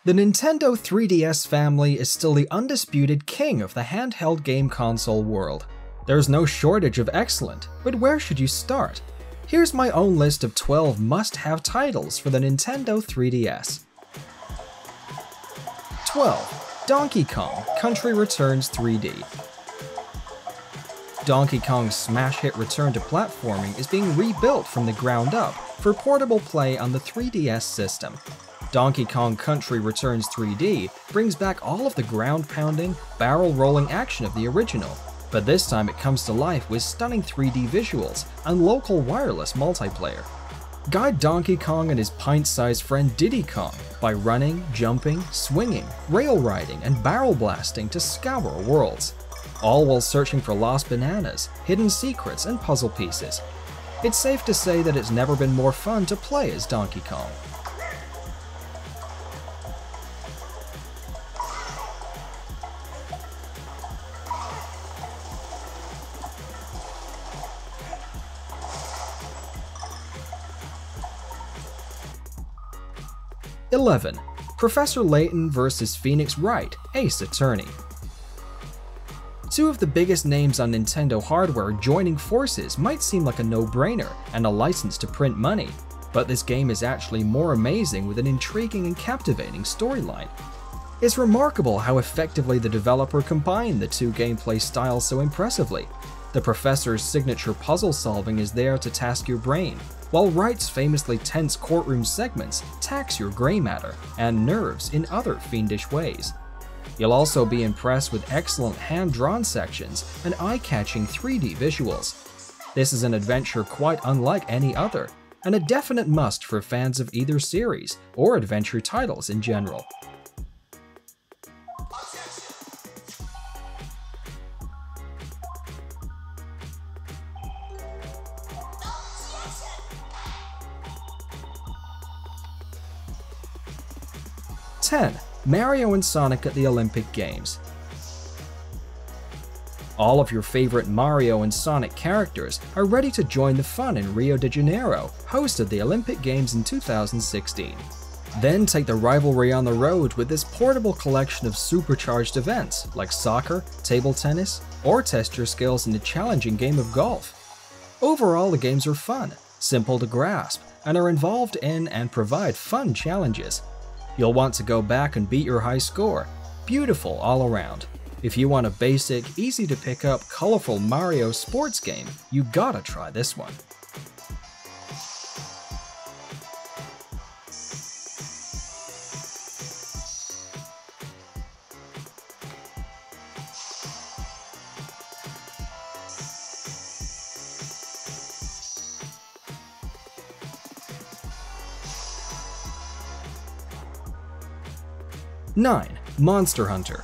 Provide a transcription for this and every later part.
The Nintendo 3DS family is still the undisputed king of the handheld game console world. There's no shortage of excellent, but where should you start? Here's my own list of 12 must-have titles for the Nintendo 3DS. 12. Donkey Kong Country Returns 3D. Donkey Kong's smash hit return to platforming is being rebuilt from the ground up for portable play on the 3DS system. Donkey Kong Country Returns 3D brings back all of the ground-pounding, barrel-rolling action of the original, but this time it comes to life with stunning 3D visuals and local wireless multiplayer. Guide Donkey Kong and his pint-sized friend Diddy Kong by running, jumping, swinging, rail riding, and barrel blasting to scour worlds, all while searching for lost bananas, hidden secrets, and puzzle pieces. It's safe to say that it's never been more fun to play as Donkey Kong. '11. Professor Layton vs. Phoenix Wright, Ace Attorney. Two of the biggest names on Nintendo hardware joining forces might seem like a no-brainer and a license to print money, but this game is actually more amazing with an intriguing and captivating storyline. It's remarkable how effectively the developer combined the two gameplay styles so impressively. The professor's signature puzzle solving is there to task your brain, while Wright's famously tense courtroom segments tax your gray matter and nerves in other fiendish ways. You'll also be impressed with excellent hand-drawn sections and eye-catching 3D visuals. This is an adventure quite unlike any other, and a definite must for fans of either series or adventure titles in general. '10. Mario and Sonic at the Olympic Games. All of your favorite Mario and Sonic characters are ready to join the fun in Rio de Janeiro, host of the Olympic Games in 2016. Then take the rivalry on the road with this portable collection of supercharged events like soccer, table tennis, or test your skills in the challenging game of golf. Overall, the games are fun, simple to grasp, and are involved in and provide fun challenges. You'll want to go back and beat your high score. Beautiful all around. If you want a basic, easy to pick up, colorful Mario sports game, you gotta try this one. '9. Monster Hunter.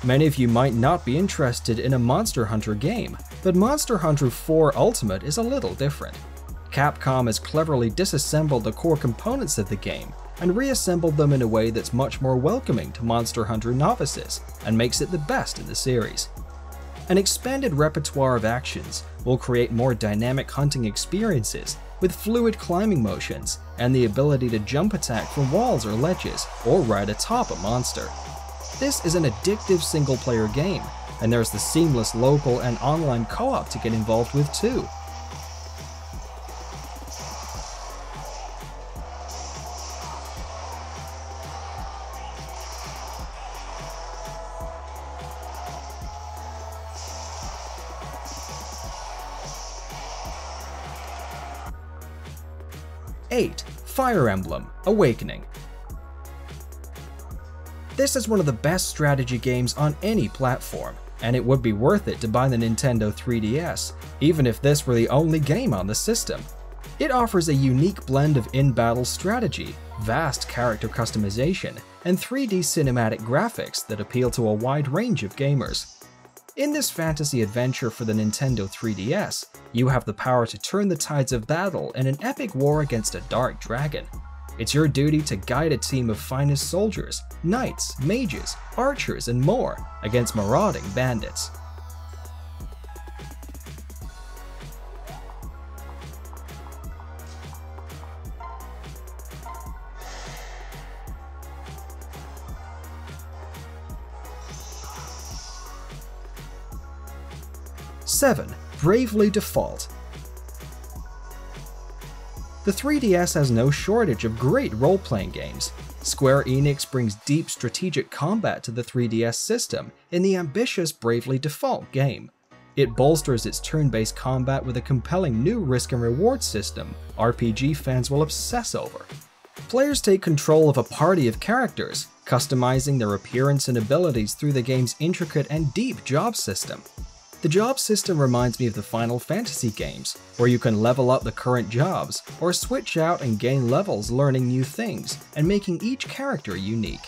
Many of you might not be interested in a Monster Hunter game, but Monster Hunter 4 Ultimate is a little different. Capcom has cleverly disassembled the core components of the game and reassembled them in a way that's much more welcoming to Monster Hunter novices and makes it the best in the series. An expanded repertoire of actions will create more dynamic hunting experiences with fluid climbing motions and the ability to jump attack from walls or ledges or ride atop a monster. This is an addictive single-player game, and there's the seamless local and online co-op to get involved with too. '8. Fire Emblem Awakening. This is one of the best strategy games on any platform, and it would be worth it to buy the Nintendo 3DS, even if this were the only game on the system. It offers a unique blend of in-battle strategy, vast character customization, and 3D cinematic graphics that appeal to a wide range of gamers. In this fantasy adventure for the Nintendo 3DS, you have the power to turn the tides of battle in an epic war against a dark dragon. It's your duty to guide a team of finest soldiers, knights, mages, archers, and more against marauding bandits. 7. Bravely Default. The 3DS has no shortage of great role-playing games. Square Enix brings deep strategic combat to the 3DS system in the ambitious Bravely Default game. It bolsters its turn-based combat with a compelling new risk and reward system RPG fans will obsess over. Players take control of a party of characters, customizing their appearance and abilities through the game's intricate and deep job system. The job system reminds me of the Final Fantasy games, where you can level up the current jobs, or switch out and gain levels learning new things, and making each character unique.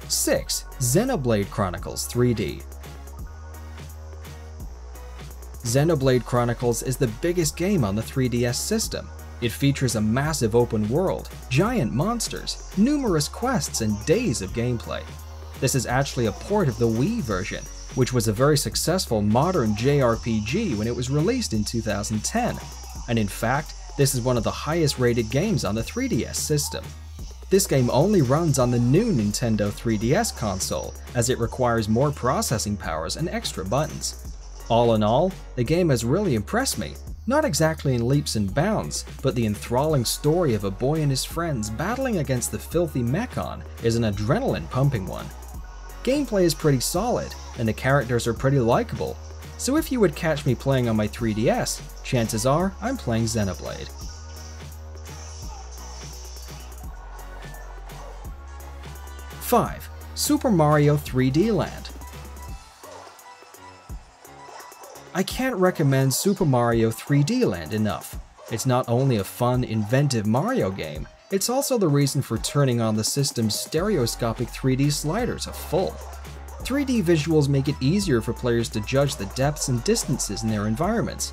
Six. Xenoblade Chronicles 3D. Xenoblade Chronicles is the biggest game on the 3DS system. It features a massive open world, giant monsters, numerous quests, and days of gameplay. This is actually a port of the Wii version, which was a very successful modern JRPG when it was released in 2010, and in fact, this is one of the highest rated games on the 3DS system. This game only runs on the new Nintendo 3DS console, as it requires more processing powers and extra buttons. All in all, the game has really impressed me, not exactly in leaps and bounds, but the enthralling story of a boy and his friends battling against the filthy Mechon is an adrenaline-pumping one. Gameplay is pretty solid, and the characters are pretty likable, so if you would catch me playing on my 3DS, chances are I'm playing Xenoblade. 5. Super Mario 3D Land. I can't recommend Super Mario 3D Land enough. It's not only a fun, inventive Mario game, it's also the reason for turning on the system's stereoscopic 3D sliders to full. 3D visuals make it easier for players to judge the depths and distances in their environments.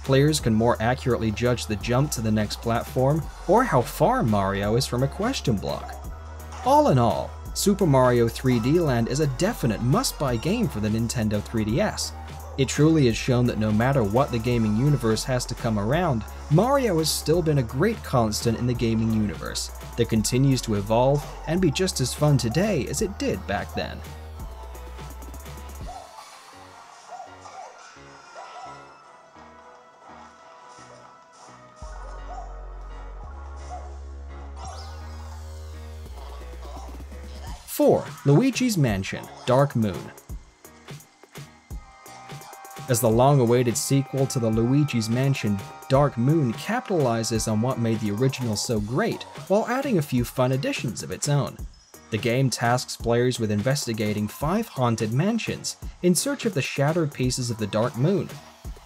Players can more accurately judge the jump to the next platform, or how far Mario is from a question block. All in all, Super Mario 3D Land is a definite must-buy game for the Nintendo 3DS. It truly has shown that no matter what the gaming universe has to come around, Mario has still been a great constant in the gaming universe that continues to evolve and be just as fun today as it did back then. Four. Luigi's Mansion: Dark Moon. As the long-awaited sequel to the Luigi's Mansion, Dark Moon capitalizes on what made the original so great, while adding a few fun additions of its own. The game tasks players with investigating 5 haunted mansions in search of the shattered pieces of the Dark Moon.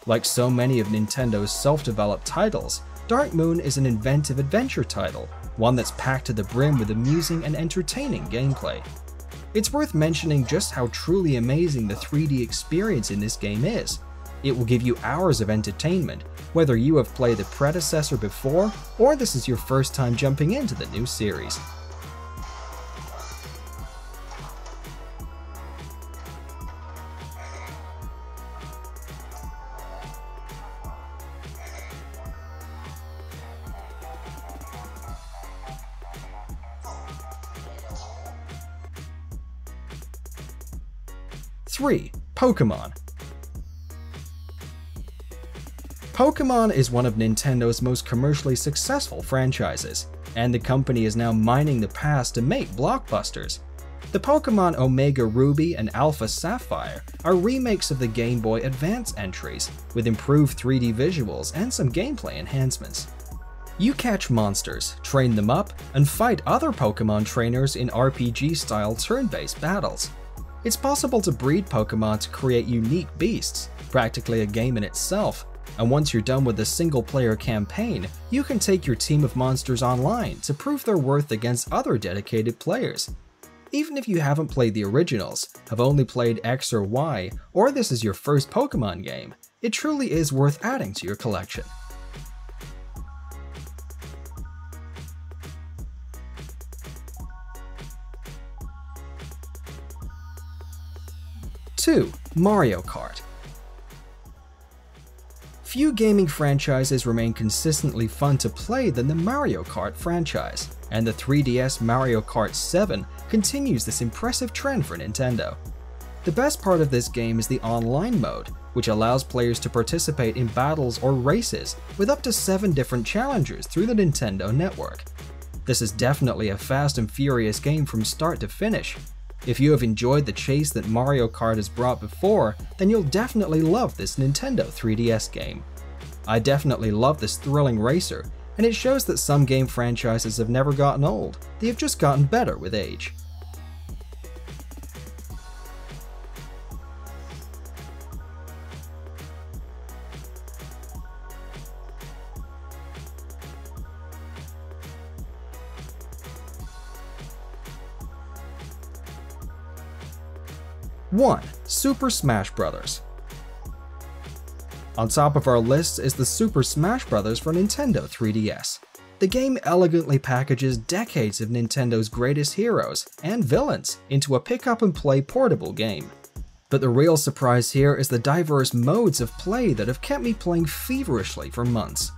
Like so many of Nintendo's self-developed titles, Dark Moon is an inventive adventure title, one that's packed to the brim with amusing and entertaining gameplay. It's worth mentioning just how truly amazing the 3D experience in this game is. It will give you hours of entertainment, whether you have played the predecessor before or this is your first time jumping into the new series. Three. Pokémon. Pokémon is one of Nintendo's most commercially successful franchises, and the company is now mining the past to make blockbusters. The Pokémon Omega Ruby and Alpha Sapphire are remakes of the Game Boy Advance entries, with improved 3D visuals and some gameplay enhancements. You catch monsters, train them up, and fight other Pokémon trainers in RPG-style turn-based battles. It's possible to breed Pokémon to create unique beasts, practically a game in itself, and once you're done with the single-player campaign, you can take your team of monsters online to prove their worth against other dedicated players. Even if you haven't played the originals, have only played X or Y, or this is your first Pokémon game, it truly is worth adding to your collection. 2. Mario Kart. Few gaming franchises remain consistently fun to play than the Mario Kart franchise, and the 3DS Mario Kart 7 continues this impressive trend for Nintendo. The best part of this game is the online mode, which allows players to participate in battles or races with up to 7 different challengers through the Nintendo network. This is definitely a fast and furious game from start to finish. If you have enjoyed the chase that Mario Kart has brought before, then you'll definitely love this Nintendo 3DS game. I definitely love this thrilling racer, and it shows that some game franchises have never gotten old, they have just gotten better with age. One. Super Smash Bros. On top of our list is the Super Smash Bros. For Nintendo 3DS. The game elegantly packages decades of Nintendo's greatest heroes and villains into a pick-up-and-play portable game. But the real surprise here is the diverse modes of play that have kept me playing feverishly for months.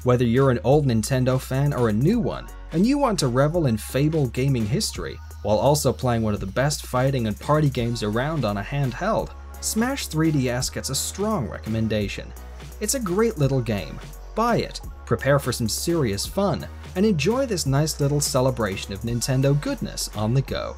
Whether you're an old Nintendo fan or a new one, and you want to revel in Fable gaming history, while also playing one of the best fighting and party games around on a handheld, Smash 3DS gets a strong recommendation. It's a great little game. Buy it, prepare for some serious fun, and enjoy this nice little celebration of Nintendo goodness on the go.